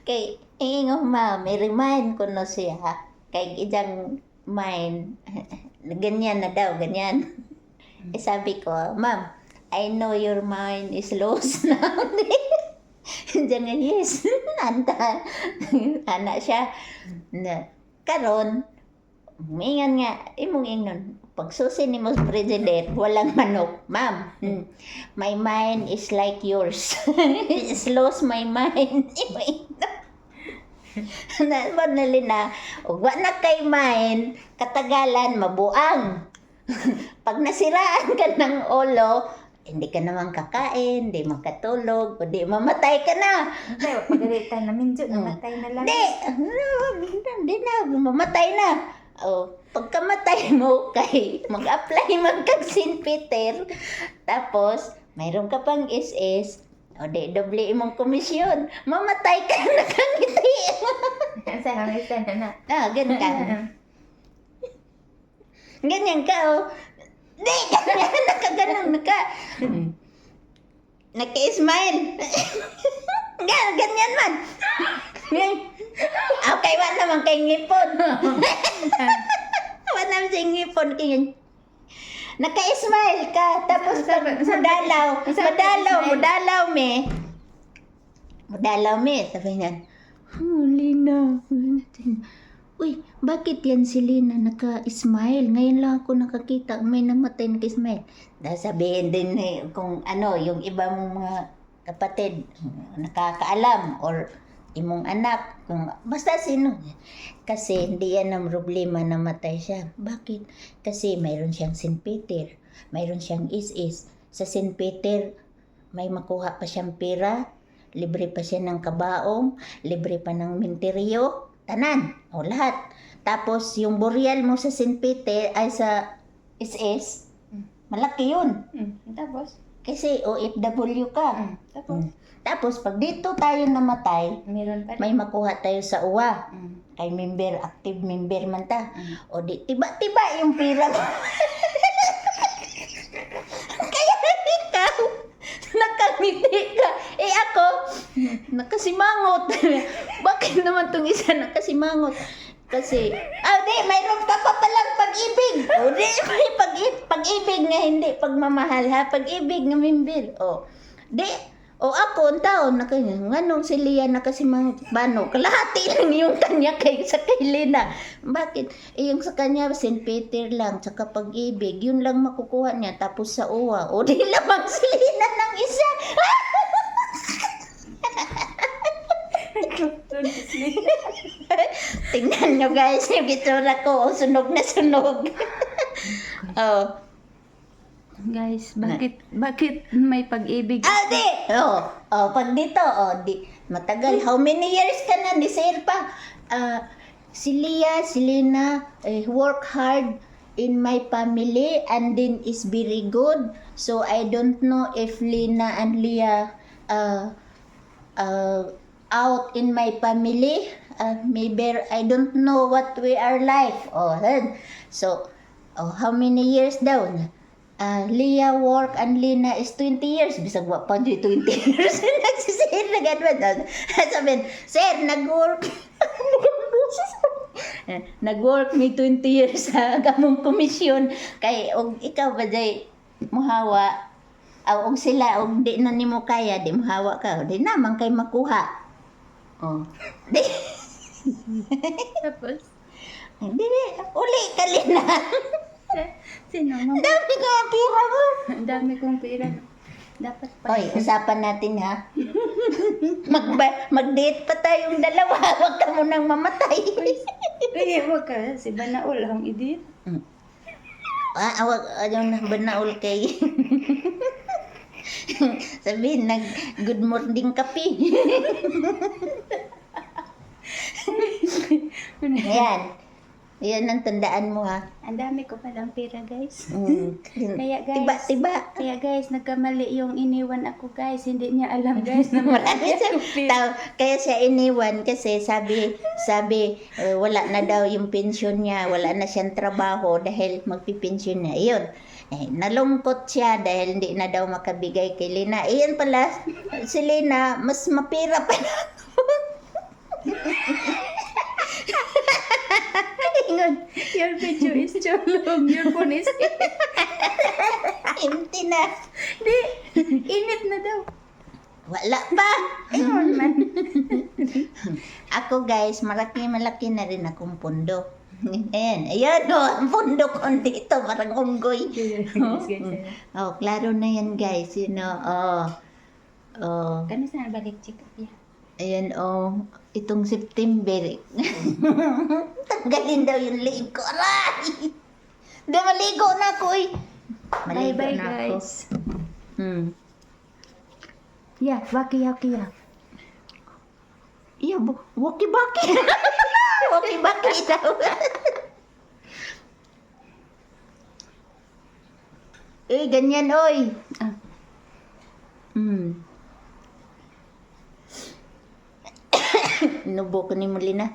Kay ingong ma'am, i-remind ko na siya. Kay ijang mind, ganyan na daw, ganyan. Sabi ko, ma'am, I know your mind is lost now. Diyan nga, yes. Anta. Anak siya. Na, karon, mingan nga, imong ingnon. Pag susi ni mo president, walang manok. Ma'am, my mind is like yours. It's lost my mind. Nalili na, wa na kay mind, katagalan, mabuang. Pag nasiraan ka ng ulo, hindi ka naman kakain, hindi makatulog, o di mamatay ka na. Hindi, pagalitan na minjo, namatay na lang. Hindi na, mamatay na. O, pagkamatay mo, kay mag-apply kag St. Peter, tapos, mayroon ka pang SS, o di, doble imong komisyon, mamatay ka na kangiti. Sa hangis ka na. Ganun ka. Ganyan ka, oh. Di, ganyan, nakaganon ka. Naka-smile. Ganyan man. Okay, wala naman kay ngipon. Wala naman kay ngipon. Naka-smile ka, tapos mudalaw me. Sabi niyan, Lina. Uy, bakit yan si Lina naka-smile? Ngayon lang ako nakakita, may namatay naka-smile. Dahil sabihin din kung ano, yung ibang mga kapatid, nakakaalam, or imong anak, kung basta sino. Kasi hindi yan ang problema, namatay siya. Bakit? Kasi mayroon siyang St. Peter, mayroon siyang is. Sa St. Peter, may makuha pa siyang pera, libre pa siya ng kabaong, libre pa ng menteryo, tanan, o lahat. Tapos, yung burial mo sa St. Peter, ay sa SS, malaki yun. Tapos? Kasi OFW ka. Tapos? Pag dito tayo namatay, Meron pa rin. may makuha tayo sa uwa. Kay member, active member man ta. O di, tiba-tiba yung pira mo. Kaya ikaw, nakangiti ka. Ako, nakasimangot. Bakit naman tong isa nakasimangot? Kasi, di, mayroon ka pa palang pag-ibig. Di, may pag-ibig nga, hindi pagmamahal ha. Pag-ibig nga member. Di, ako, ang taon na kanya, nganong si Lia nakasimangot, bano, kalahati lang yung kanya sa kay Lina. Bakit? Yung sa kanya, St. Peter lang, tsaka pag-ibig, yun lang makukuha niya, tapos sa uwa. Di lamang si Lina ng isa. Tingnan nyo guys, yung itsura ko, sunog na sunog. Guys, bakit may pag-ibig? Di! Pag dito, di, matagal. How many years ka na? Di sir pa. Si Lina, work hard in my family and then is very good. So, I don't know if Lina and Leah out in my family. Maybe I don't know what we are like. So, how many years daw? Leah work and Lina is 20 years. Bisag wa pa 20 years. Nagsisir na ganun. Sabihin, sir, nag-work. Nag-work may 20 years sa gamong komisyon. Kay, ikaw ba day muhawa? Og sila, og di na nimo kaya, di muhawa ka. Di naman kay makuha. Di. Tapos? Di, uli ka Lina. Sino? Ang dami ko ang pira mo. Ang dami kong pera. Dapat pa. Hoy, usapan natin ha. Mag-date pa tayong dalawa. Huwag ka munang mamatay. Kaya wag ka. Si Banaol ang idit. Huwag yung banaol kay. Sabihin, good morning kape. Ayan. Yan ang tandaan mo ha. Ang dami ko palang pera, guys. Kaya guys, tiba-tiba. Kaya guys, nagkamali yung iniwan ako, guys. Hindi niya alam, guys, na marami akong pera. Kaya siya iniwan kasi sabi wala na daw yung pensyon niya, wala na siyang trabaho dahil magpipensyon niya. Iyon. Nalungkot siya dahil hindi na daw makabigay kay Lina. Iyan pala, si Lina, mas mapira pa na. sulong. Your phone is Empty na. Di, init na daw. Wala pa. Ayun man. Ako guys, malaki na rin akong pundo. Ayan o, ang pundo ko dito, parang unggoy. Oh, klaro na yan guys, you know. Oh, Kano saan balik check up ya? ayan oh, itong September. Tanggalin daw yung liig ko. Aray! Di maligo na ako eh. Maligo Bye-bye, na ako. guys. Yeah, waki-waki ya. Iya, waki-baki. Waki-baki daw. Ganyan, oy. Ah. Nubo ko ni Molina.